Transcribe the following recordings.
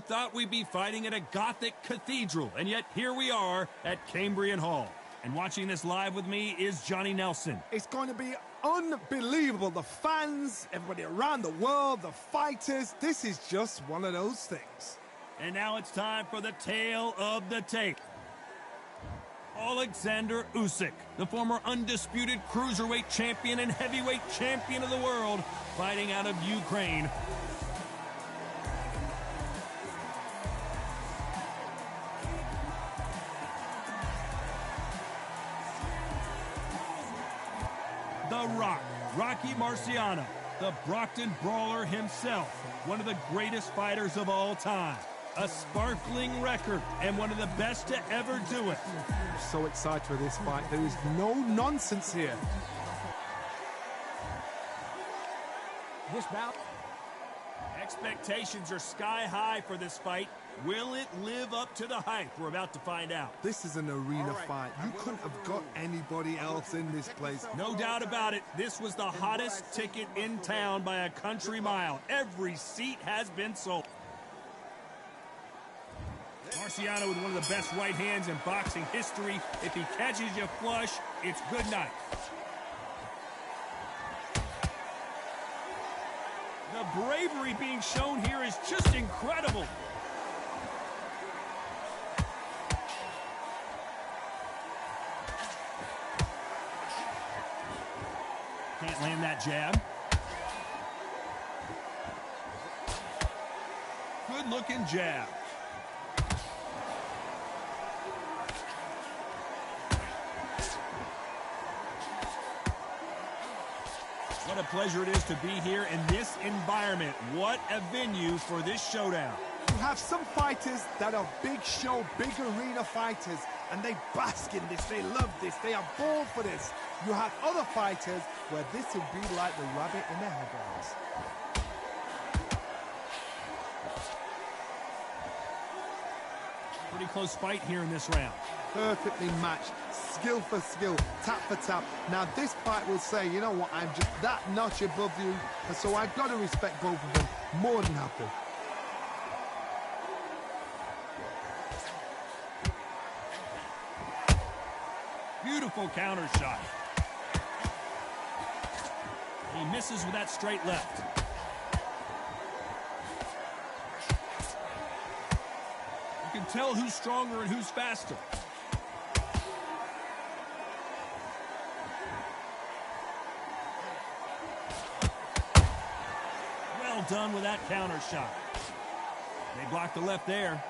thought we'd be fighting at a Gothic cathedral, and yet here we are at Cambrian Hall. And watching this live with me is Johnny Nelson. It's going to be unbelievable. The fans, everybody around the world, the fighters. This is just one of those things. And now it's time for the tale of the tape. Alexander Usyk, the former undisputed cruiserweight champion and heavyweight champion of the world, fighting out of Ukraine. The Rock, Rocky Marciano, the Brockton Brawler himself, one of the greatest fighters of all time. A sparkling record and one of the best to ever do it. I'm so excited for this fight. There is no nonsense here. This bout. Expectations are sky high for this fight. Will it live up to the hype? We're about to find out. This is an arena fight. You couldn't have got anybody else in this place. No doubt about it. This was the hottest ticket in town by a country mile. Every seat has been sold. Marciano with one of the best right hands in boxing history. If he catches you flush, it's good night. The bravery being shown here is just incredible. Can't land that jab. Good looking jab. What a pleasure it is to be here in this environment. What a venue for this showdown. You have some fighters that are big show, big arena fighters, and they bask in this, they love this, they are born for this. You have other fighters where this would be like the rabbit in the headlights. Pretty close fight here in this round. Perfectly matched, skill for skill, tap for tap. Now this fight will say, you know what, I'm just that notch above you, and so I've got to respect both of them more than happy. Beautiful counter shot. He misses with that straight left. You can tell who's stronger and who's faster. Well done with that counter shot. They blocked the left there.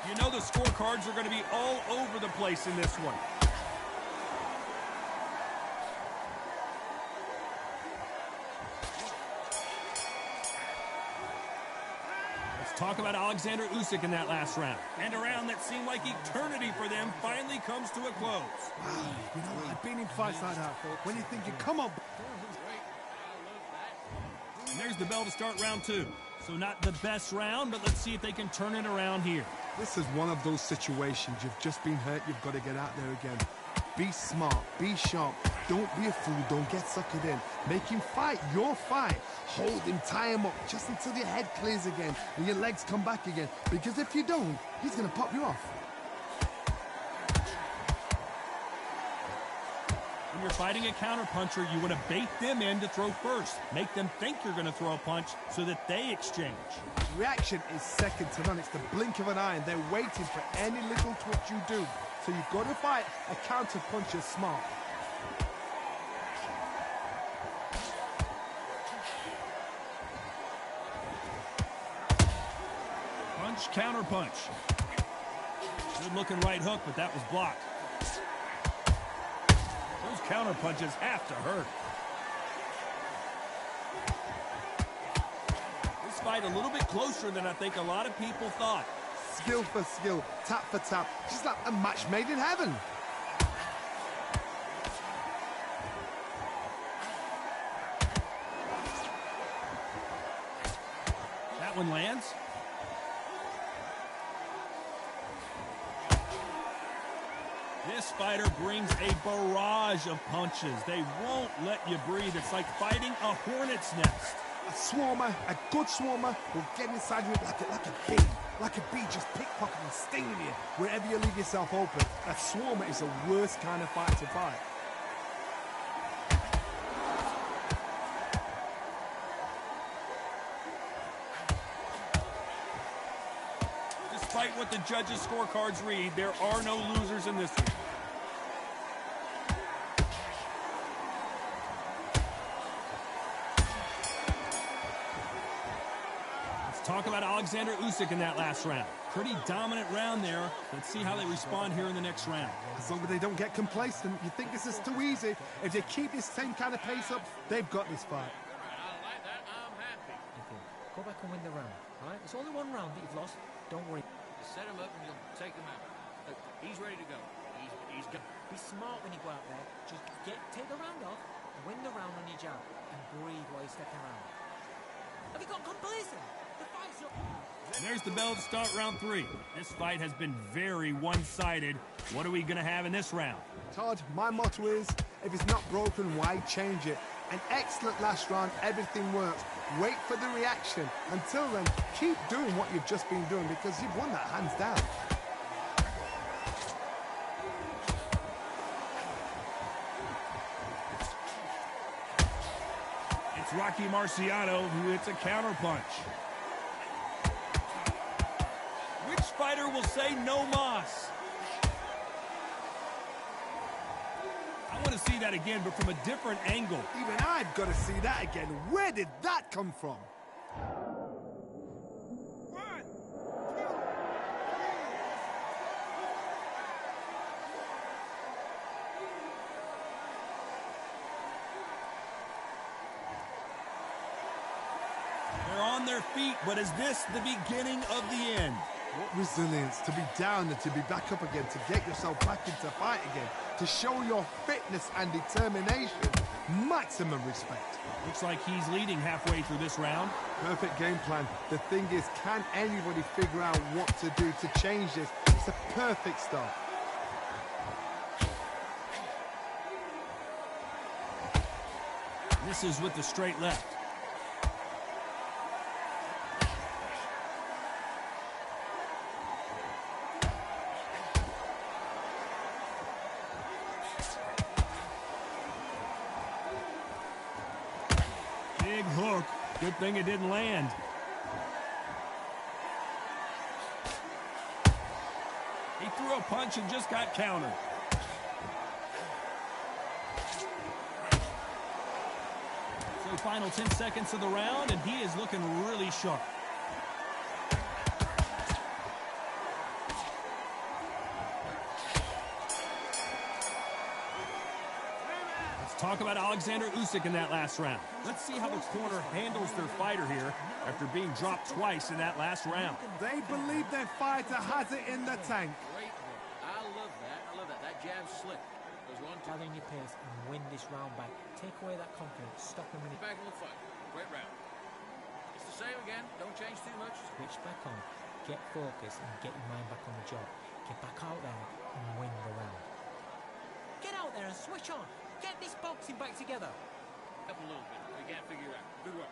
You know the scorecards are going to be all over the place in this one. Let's talk about Alexander Usyk in that last round. And a round that seemed like eternity for them finally comes to a close. Wow, you know, I've been in fights like that, when you're thinking, come on. And there's the bell to start round two. So not the best round, but let's see if they can turn it around here. This is one of those situations. You've just been hurt. You've got to get out there again. Be smart. Be sharp. Don't be a fool. Don't get suckered in. Make him fight your fight. Hold him. Tie him up just until your head clears again and your legs come back again. Because if you don't, he's going to pop you off. When you're fighting a counterpuncher, you want to bait them in to throw first. Make them think you're going to throw a punch so that they exchange. Reaction is second to none. It's the blink of an eye, and they're waiting for any little twitch you do. So you've got to fight a counterpuncher smart. Punch, counter punch. Good looking right hook, but that was blocked. Those counter punches have to hurt. This fight a little bit closer than I think a lot of people thought. Skill for skill, tap for tap, just like a match made in heaven. That one lands. This fighter brings a barrage of punches. They won't let you breathe. It's like fighting a hornet's nest. A swarmer, a good swarmer, will get inside you like a bee just pickpocketing, stinging you wherever you leave yourself open. A swarmer is the worst kind of fight to fight. Despite what the judges' scorecards read, there are no losers in this one. Talk about Alexander Usyk in that last round. Pretty dominant round there. Let's see how they respond here in the next round. As long as they don't get complacent, you think this is too easy. If they keep this same kind of pace up, they've got this fight. I like that. I'm happy. Okay, go back and win the round. All right, it's only one round that you've lost. Don't worry. Set him up and you'll take him out. Look, he's ready to go. He's go. Be smart when you go out there. Just take the round off, win the round on your jab, and breathe while you're stepping around. Have you got complacent? The fight's up. And there's the bell to start round 3. This fight has been very one-sided. What are we going to have in this round? Todd, my motto is, if it's not broken, why change it? An excellent last round, everything works. Wait for the reaction. Until then, keep doing what you've just been doing because you've won that hands down. It's Rocky Marciano who hits a counterpunch. Which fighter will say no mas? I want to see that again, but from a different angle. Even I've got to see that again. Where did that come from? They're on their feet, but is this the beginning of the end? What resilience to be down and to be back up again, to get yourself back into fight again, to show your fitness and determination. Maximum respect. Looks like he's leading halfway through this round. Perfect game plan. The thing is, can anybody figure out what to do to change this? It's a perfect start. This is with the straight left. Big hook. Good thing it didn't land. He threw a punch and just got countered. So final 10 seconds of the round, and he is looking really sharp. Talk about Alexander Usyk in that last round. Let's see how the corner handles their fighter here after being dropped twice in that last round. They believe their fighter has it in the tank. Great work. I love that. I love that. That jab's slick. There's one, two. Gather in your pace and win this round back. Take away that confidence. Stop him when he Back in the fight. Great round. It's the same again. Don't change too much. switch back on. Get focused and get your mind back on the job. Get back out there and win the round. Get out there and switch on. Get this boxing back together. Up a little bit. We can't figure out. Good work.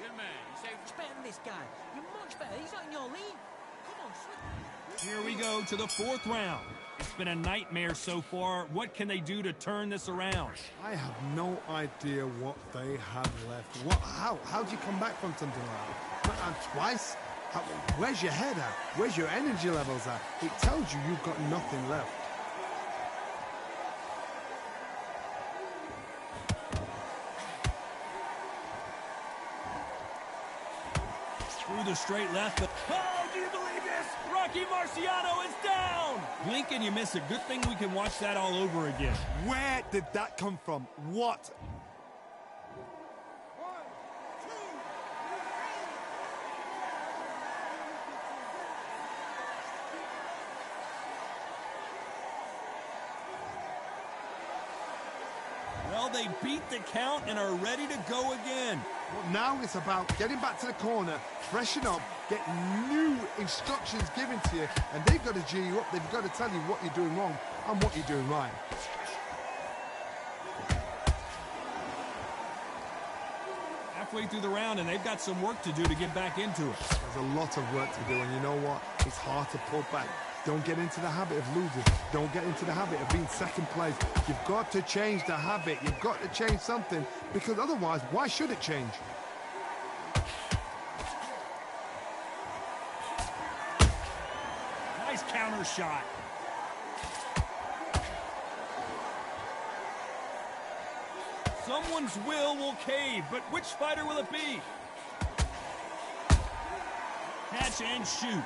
Good man. You saved. Much better than this guy. You're much better. He's not in your league. Come on, switch. Here we go to the 4th round. It's been a nightmare so far. What can they do to turn this around? I have no idea what they have left. How do you come back from something like that? And twice? Where's your head at? Where's your energy levels at? It tells you you've got nothing left. Through the straight left. Oh, do you believe this? Rocky Marciano is down! Blink and you miss it. Good thing we can watch that all over again. Where did that come from? What? Well, they beat the count and are ready to go again. Well, now it's about getting back to the corner, freshen up, get new instructions given to you, and they've got to G you up. They've got to tell you what you're doing wrong. and what you're doing right. Halfway through the round, and they've got some work to do to get back into it. There's a lot of work to do, and you know what? It's hard to pull back. Don't get into the habit of losing. Don't get into the habit of being second place. You've got to change the habit. You've got to change something, because otherwise, why should it change? Nice counter shot. Someone's will cave, but which fighter will it be? Catch and shoot.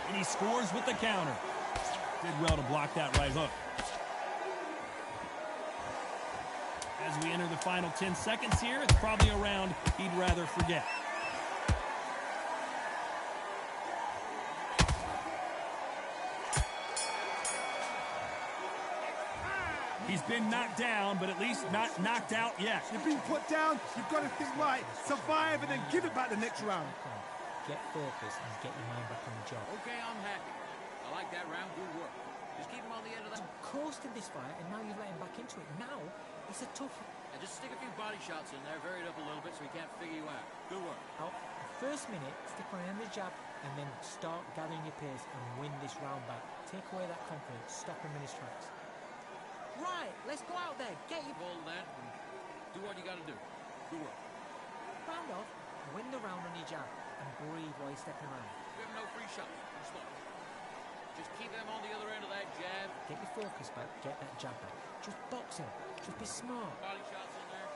And he scores with the counter. Did well to block that right hook. As we enter the final 10 seconds here, it's probably a round he'd rather forget. He's been knocked down, but at least not knocked out yet. You've been put down, you've got to think right, survive, and then give it back the next round. Get focused and get your mind back on the job. Okay, I'm happy. I like that round. Good work. Just keep him on the end of that. Coasted this fight, and now you've let him back into it. Now, it's a tough... And just stick a few body shots in there, vary it up a little bit so he can't figure you out. Good work. Out. First minute, stick on the jab, and then start gathering your pace and win this round back. Take away that confidence. Stop him in his tracks. Right, let's go out there. Get your... Hold that and do what you got to do. Good work. Round off, win the round on your jab, and breathe while you're stepping around. We have no free shots. Slow. Just keep them on the other end of that jab. Get your focus back, get that jab back. Just box him. Just be smart. Body shots in there.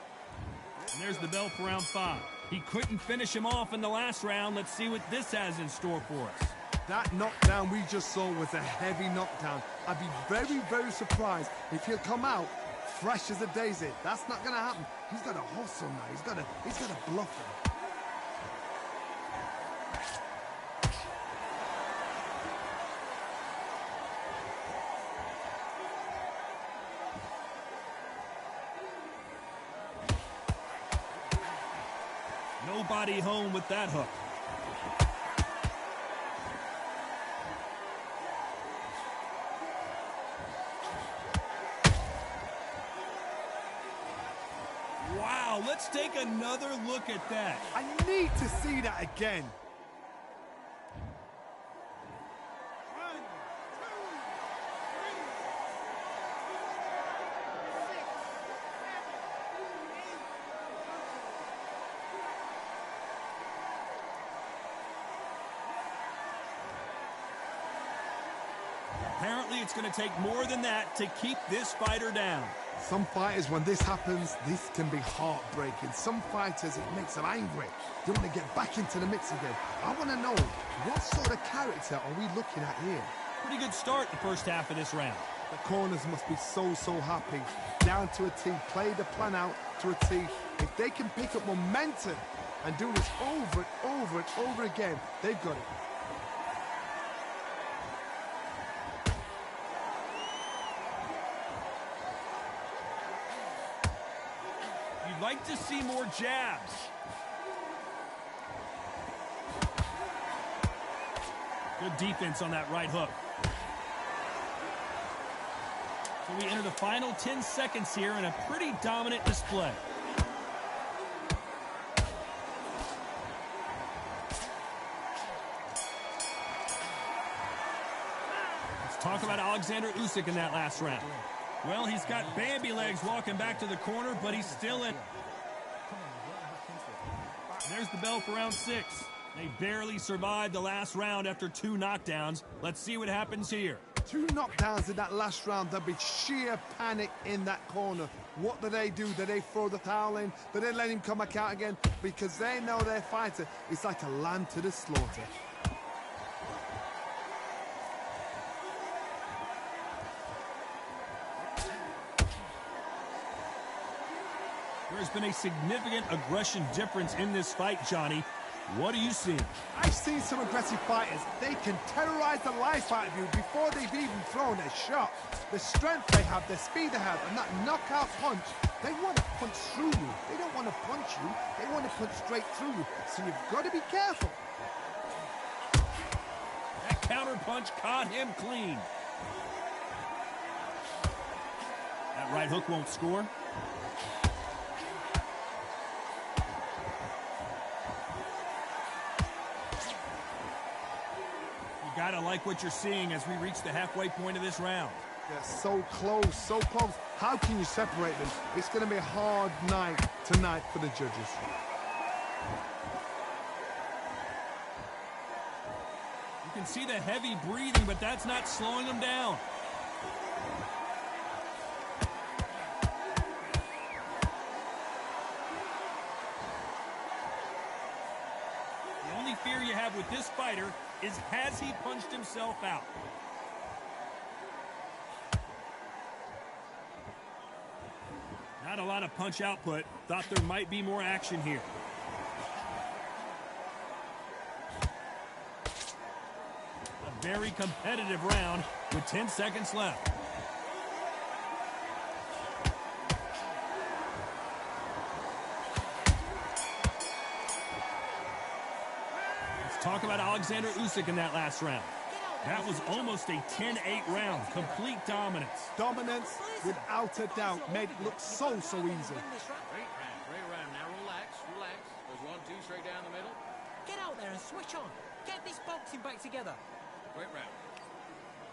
And there's the bell for round 5. He couldn't finish him off in the last round. Let's see what this has in store for us. That knockdown we just saw was a heavy knockdown. I'd be very, very surprised if he'll come out fresh as a daisy. That's not going to happen. He's got to hustle now. He's got to bluff him. Nobody home with that hook. Wow, let's take another look at that. I need to see that again. Apparently, it's going to take more than that to keep this fighter down. Some fighters, when this happens, this can be heartbreaking. Some fighters, it makes them angry. They want to get back into the mix again. I want to know, what sort of character are we looking at here? Pretty good start the first half of this round. The corners must be so happy. Down to a T, play the plan out to a T. If they can pick up momentum and do this over and over and over again, they've got it. You'd like to see more jabs. Good defense on that right hook. So we enter the final 10 seconds here in a pretty dominant display. Let's talk about Alexander Usyk in that last round. Well, he's got Bambi legs walking back to the corner, but he's still in. There's the bell for round 6. They barely survived the last round after 2 knockdowns. Let's see what happens here. 2 knockdowns in that last round. There'll be sheer panic in that corner. What do? Do they throw the towel in? Do they let him come back out again? Because they know their fighter is like a lamb to the slaughter. There's been a significant aggression difference in this fight, Johnny. What are you seeing? I've seen some aggressive fighters. They can terrorize the life out of you before they've even thrown a shot. The strength they have, the speed they have, and that knockout punch, they want to punch through you. They don't want to punch you. They want to punch straight through you. So you've got to be careful. counterpunch caught him clean. That right hook won't score. You gotta like what you're seeing as we reach the halfway point of this round. Yeah, so close, so close. How can you separate them? It's going to be a hard night tonight for the judges. You can see the heavy breathing, but that's not slowing him down. The only fear you have with this fighter is, has he punched himself out? Not a lot of punch output. Thought there might be more action here. A very competitive round with 10 seconds left. Let's talk about Alexander Usyk in that last round. That was almost a 10-8 round. Complete dominance. Dominance, without a doubt, made it look so easy. Great round, great round. Now relax, relax. There's 1-2 straight down the middle. Get out there and switch on. Get this boxing back together. Great round.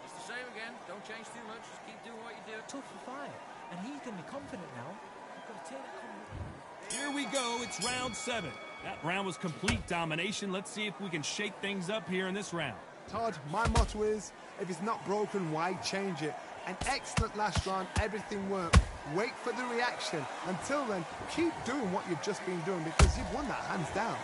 It's the same again. Don't change too much. Just keep doing what you do. Tougher fight. And he's going to be confident now. You've got to take that confidence. Here we go. It's round 7. That round was complete domination. Let's see if we can shake things up here in this round. Todd, my motto is, if it's not broken, why change it? An excellent last round, everything worked. Wait for the reaction. Until then, keep doing what you've just been doing because you've won that hands down.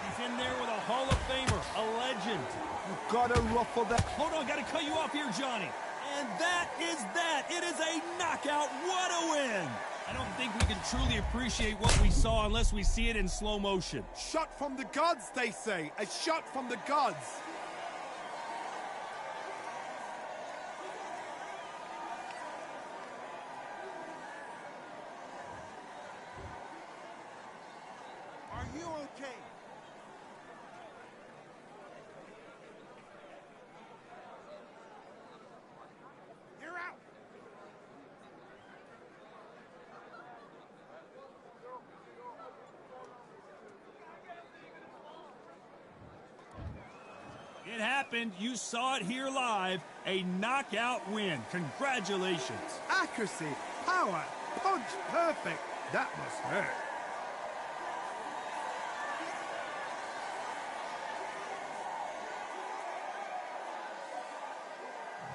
He's in there with a Hall of Famer, a legend. You've got to ruffle that. Hold on, got to cut you off here, Johnny. And that is that. It is a knockout. What a win. I don't think we can truly appreciate what we saw unless we see it in slow motion. Shot from the gods, they say. A shot from the gods. Are you okay? You're out. It happened. You saw it here live. A knockout win. Congratulations. Accuracy, power, punch, perfect. That must hurt.